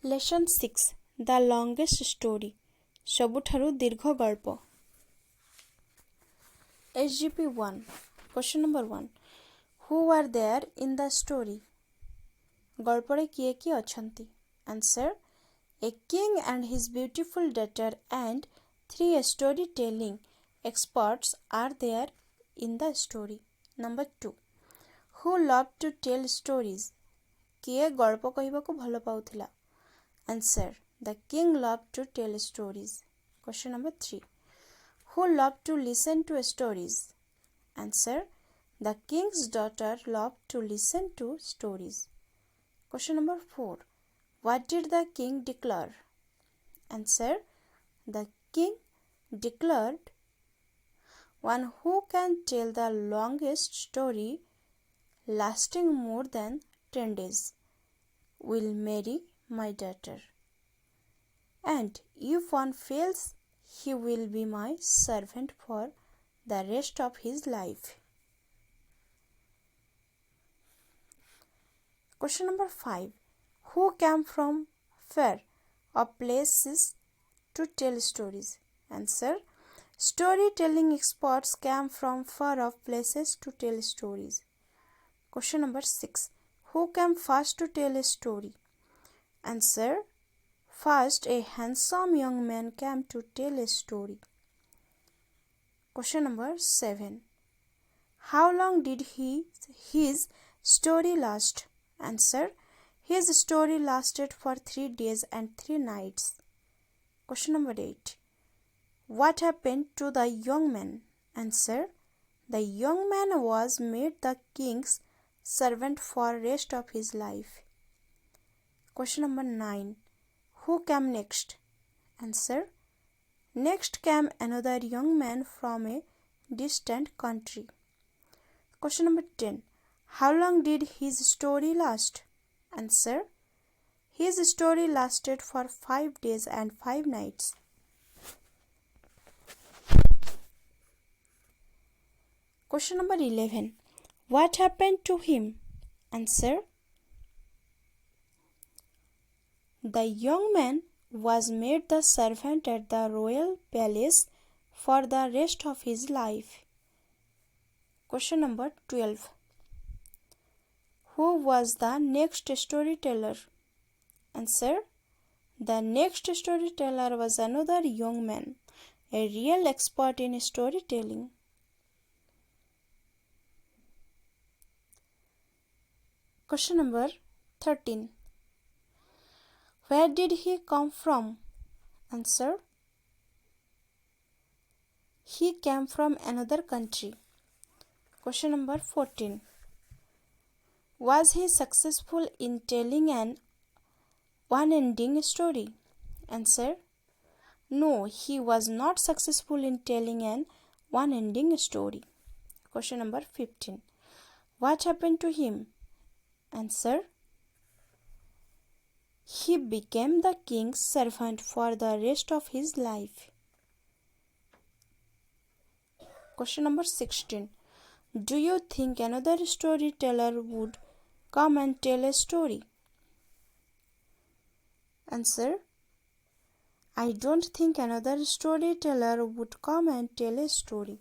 Lesson 6 The longest story ସବୁଠାରୁ ଦୀର୍ଘ ଗଳ୍ପ SGP 1 Question number 1 Who are there in the story? ଗଳ୍ପରେ କିଏ କିଏ ଅଛନ୍ତି? Answer A king and his beautiful daughter and 3 storytelling experts are there in the story. Number 2 Who loved to tell stories? କିଏ ଗଳ୍ପ କହିବାକୁ ଭଲ ପାଉଥିଲା? Answer The king loved to tell stories. Question number 3 Who loved to listen to stories? Answer The king's daughter loved to listen to stories. Question number 4 What did the king declare? Answer The king declared One who can tell the longest story lasting more than 10 days will marry my daughter. And if one fails, he will be my servant for the rest of his life. Question number 5. Who came from far off places to tell stories? Answer. Storytelling experts came from far off places to tell stories. Question number 6. Who came first to tell a story? Answer. First, a handsome young man came to tell a story. Question number 7. How long did his story last? Answer. His story lasted for 3 days and 3 nights. Question number 8. What happened to the young man? Answer. The young man was made the king's servant for rest of his life. Question number 9. Who came next? Answer. Next came another young man from a distant country. Question number 10. How long did his story last? Answer. His story lasted for 5 days and 5 nights. Question number 11. What happened to him? Answer. The young man was made the servant at the royal palace for the rest of his life. Question number 12. Who was the next storyteller? Answer. The next storyteller was another young man, a real expert in storytelling. Question number 13. Where did he come from? Answer. He came from another country. Question number 14. Was he successful in telling an one-ending story? Answer. No, he was not successful in telling an one-ending story. Question number 15. What happened to him? Answer. He became the king's servant for the rest of his life. Question number 16. Do you think another storyteller would come and tell a story? Answer. I don't think another storyteller would come and tell a story.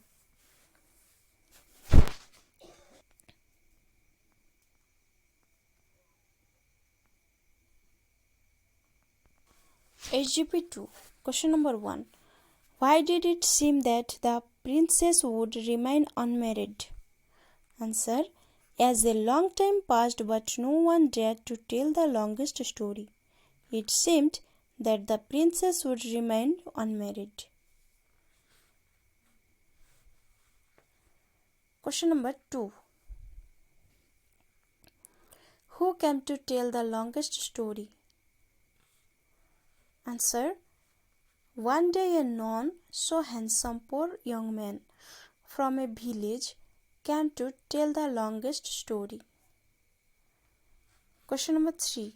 SGP 2 Question number 1. Why did it seem that the princess would remain unmarried? Answer. As a long time passed but no one dared to tell the longest story, it seemed that the princess would remain unmarried. Question number 2. Who came to tell the longest story? Answer. One day a non so handsome poor young man from a village came to tell the longest story. Question number 3.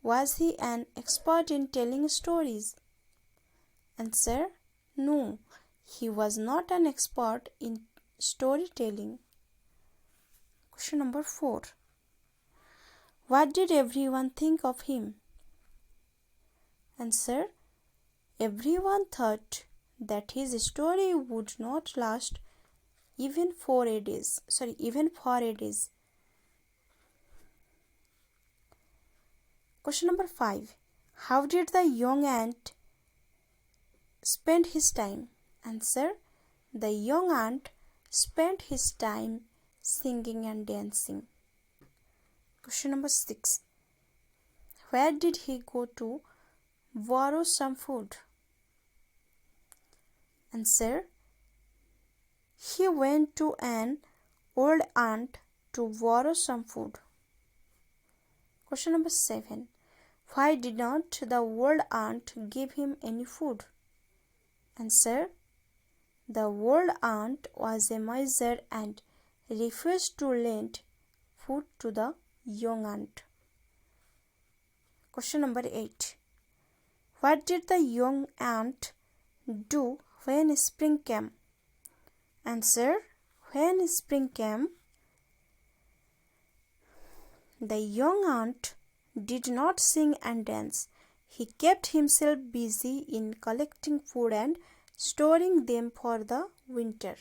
Was he an expert in telling stories? Answer. No, he was not an expert in storytelling. Question number 4. What did everyone think of him? Answer. Everyone thought that his story would not last even for a day. Question number 5. How did the young ant spend his time? Answer. The young ant spent his time singing and dancing. Question number 6. Where did he go to borrow some food? Answer. He went to an old aunt to borrow some food. Question number 7. Why did not the old aunt give him any food? Answer. The old aunt was a miser and refused to lend food to the young aunt. Question number 8. What did the young aunt do when spring came? Answer. When spring came, the young aunt did not sing and dance. He kept himself busy in collecting food and storing them for the winter.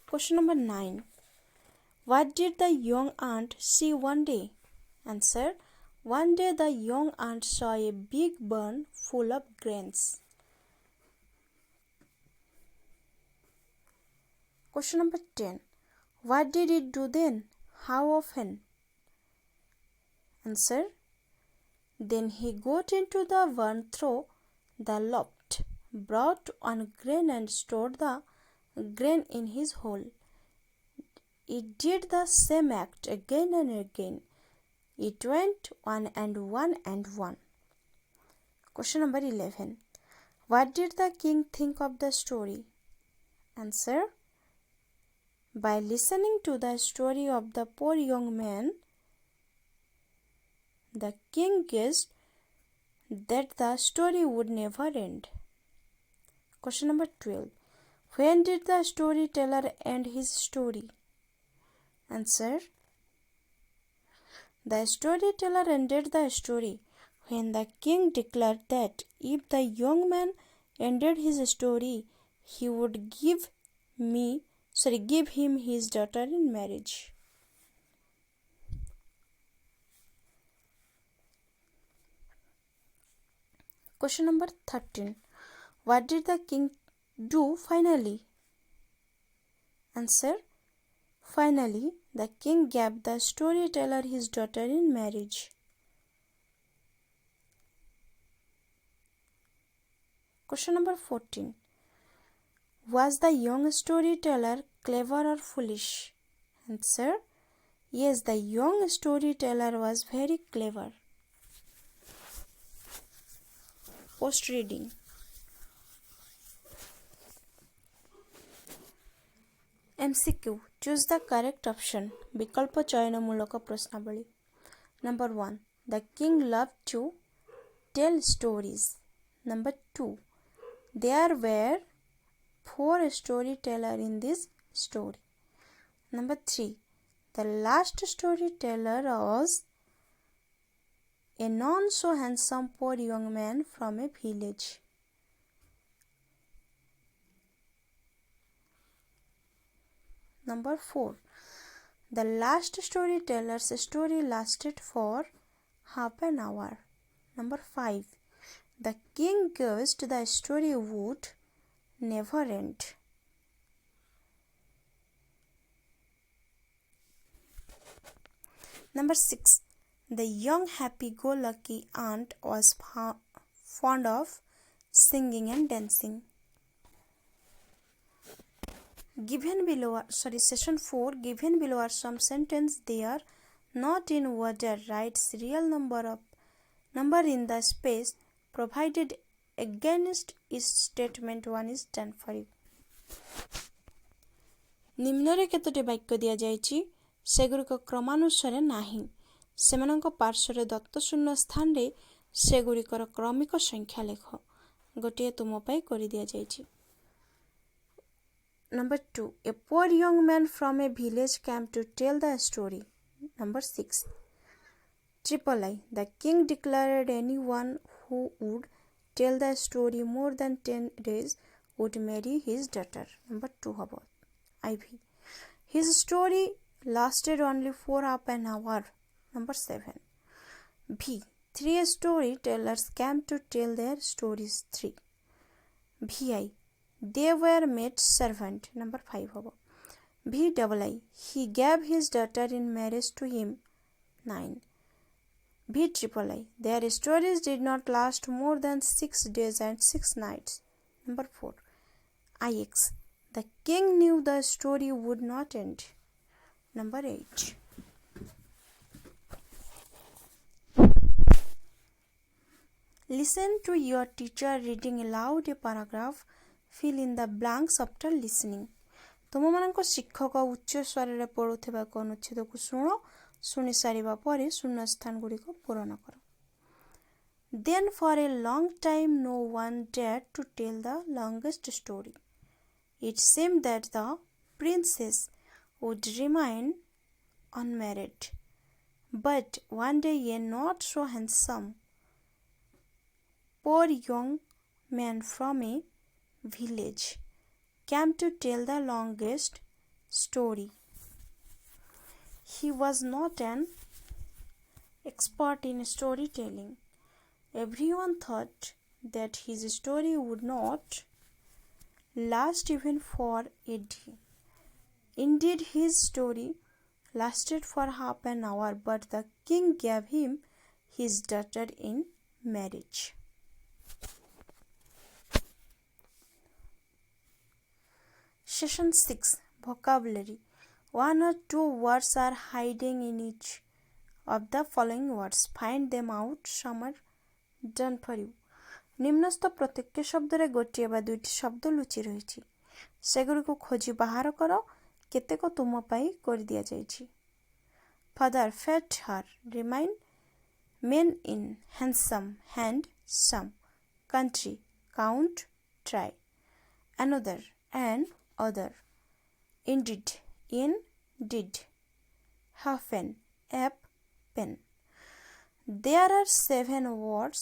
Question number 9. What did the young aunt see one day? Answer. One day the young aunt saw a big barn full of grains. Question number 10. What did it do then? How often? Answer. Then he got into the barn through the loft, brought one grain and stored the grain in his hole. It did the same act again and again. It went one and one and one. Question number 11. What did the king think of the story? Answer. By listening to the story of the poor young man, the king guessed that the story would never end. Question number 12. When did the storyteller end his story? Answer. The storyteller ended the story when the king declared that if the young man ended his story, he would give him his daughter in marriage. Question number 13. What did the king do finally? Answer. Finally, the king gave the storyteller his daughter in marriage. Question number 14. Was the young storyteller clever or foolish? Answer. Yes, the young storyteller was very clever. Post reading. MCQ. Choose the correct option. বিকল্প চয়নমূলক প্রশ্নাবলী. Number 1. The king loved to tell stories. Number 2. There were 4 storytellers in this story. Number 3. The last storyteller was a not so handsome poor young man from a village. Number 4. The last storyteller's story lasted for half an hour. Number 5. The king guessed the story would never end. Number 6. The young happy-go-lucky aunt was fond of singing and dancing. Session 4. Given below are some sentences. They are not in order. Writes real number in the space provided against each statement. 1 is done for you. निम्नरे केतोटी वाक्य दिया जायछि सेगुरिक क्रमानुसारे नाही सेमानक पार्श्वरे दत्तशून्य स्थान रे सेगुरिकर क्रमिक संख्या लेख गोटे तुम पाई करि दिया जायछि. Number 2. A poor young man from a village came to tell the story. Number 6. Triple I. The king declared anyone who would tell the story more than 10 days would marry his daughter. Number 2 habo. IV. His story lasted only for half an hour. Number 7. V. Three storytellers came to tell their stories. 3. VI. They were maid servant. Number 5 habo. VII. He gave his daughter in marriage to him. 9. VIII. Their stories did not last more than 6 days and 6 nights. Number 4. IX. The king knew the story would not end. Number 8. Listen to your teacher reading aloud a paragraph. Fill in the blanks after listening. ତୁମମାନଙ୍କ ଶିକ୍ଷକ ଉଚ୍ଚ ସ୍ୱରରେ ପଢ଼ୁଥିବାକୁ ଅନୁଚ୍ଛେଦକୁ ଶୁଣି ସାରିବା ପରେ ଶୂନ୍ୟ ସ୍ଥାନ ଗୁଡ଼ିକ ପୂରଣ କର. Then for a long time no one dared to tell the longest story. It seemed that the princess would remain unmarried. But one day a not so handsome, poor young man from a village came to tell the longest story. He was not an expert in storytelling. Everyone thought that his story would not last even for a day. Indeed, his story lasted for half an hour, but the king gave him his daughter in marriage. Session 6. Vocabulary. One or two words are hiding in each of the following words. Find them out. Some are done for you. ନିମ୍ନସ୍ଥ ପ୍ରତ୍ୟେକ ଶବ୍ଦରେ ଗୋଟିଏ ବା ଦୁଇଟି ଶବ୍ଦ ଲୁଚି ରହିଛି. ସେଗୁଡ଼ିକୁ ଖୋଜି ବାହାର କର. କେତେକ ତୁମ ପାଇଁ କରିଦିଆଯାଇଛି. Father fed her. Remain. Men in. Handsome. Hand. Some. Country. Count. Try. Another. And other. Indeed. In. Did. Happen. Pen. There are 7 words.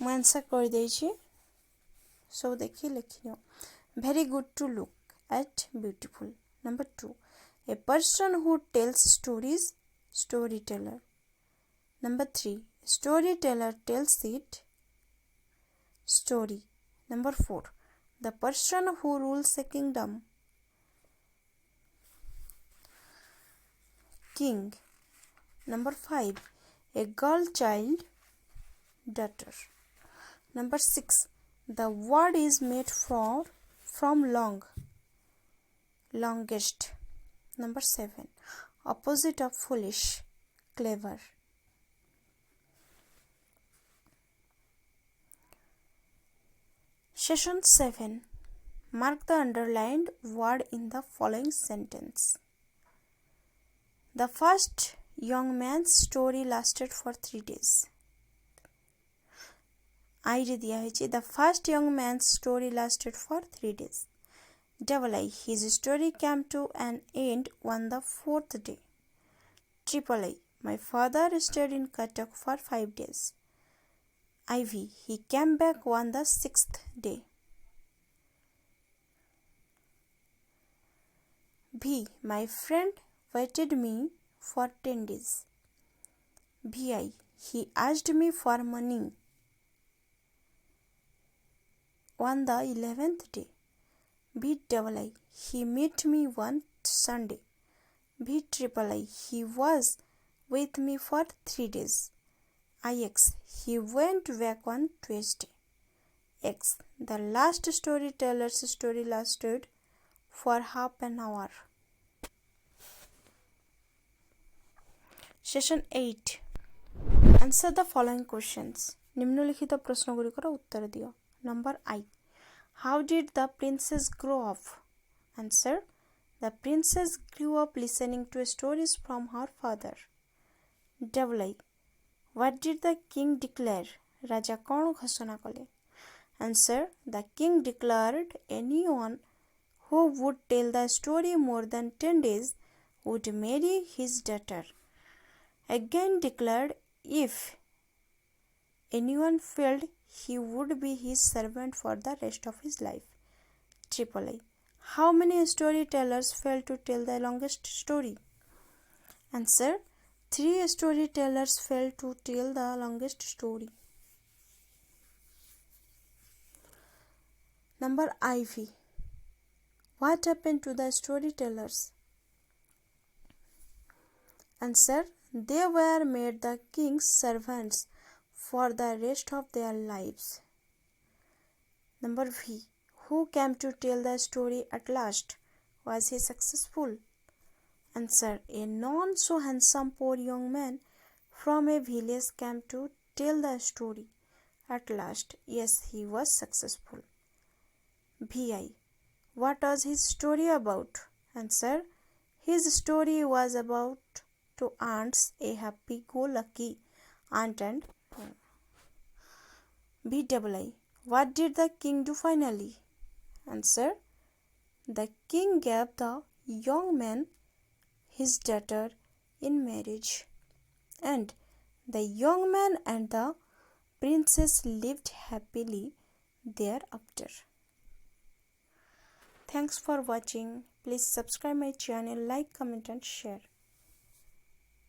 ମୁଁ ଆନ୍ସର କରିଦେଇଛି. ସବୁ ଦେଖି ଲେଖିନିଅ. Very good to look at. Beautiful. Number 2. A person who tells stories. Storyteller. Number 3. Storyteller tells it. Story. Number 4. The person who rules a kingdom. King. Number 5. A girl child. Daughter. Number 6. The word is made from long. Longest. Number 7. Opposite of foolish. Clever. Session 7. Mark the underlined word in the following sentence. The first young man's story lasted for 3 days. I दिया है. The first young man's story lasted for 3 days. Double I. His story came to an end on the 4th day. Triple I. My father stayed in Cuttack for 5 days. IV. He came back on the 6th day. V. My friend waited me for 10 days. VI. He asked me for money on the 11th day. VII. He met me one Sunday. VIII. He was with me for 3 days. IX. He went back on Tuesday. X. The last storyteller's story lasted for half an hour. Session 8. Answer the following questions. निम्नलिखित प्रश्नଗୁଡ଼ିକର ଉତ୍ତର ଦିଅ. Number I. How did the princess grow up? Answer. The princess grew up listening to stories from her father. Double I. What did the king declare? Raja କ'ଣ ଘୋଷଣା କଲେ? Answer. The king declared anyone who would tell the story more than 10 days would marry his daughter. Again declared if anyone failed, he would be his servant for the rest of his life. AAA. How many storytellers failed to tell the longest story? Answer. 3 storytellers failed to tell the longest story. Number IV. What happened to the storytellers? Answer. They were made the king's servants for the rest of their lives. Number V. Who came to tell the story at last? Was he successful? Answer. A not so handsome poor young man from a village came to tell the story. At last, yes, he was successful. VI. What was his story about? Answer. His story was about 2 aunts, a happy-go-lucky aunt and BII. What did the king do finally? Answer. The king gave the young man his daughter in marriage, and the young man and the princess lived happily thereafter. Thanks for watching. Please subscribe my channel, like, comment and share.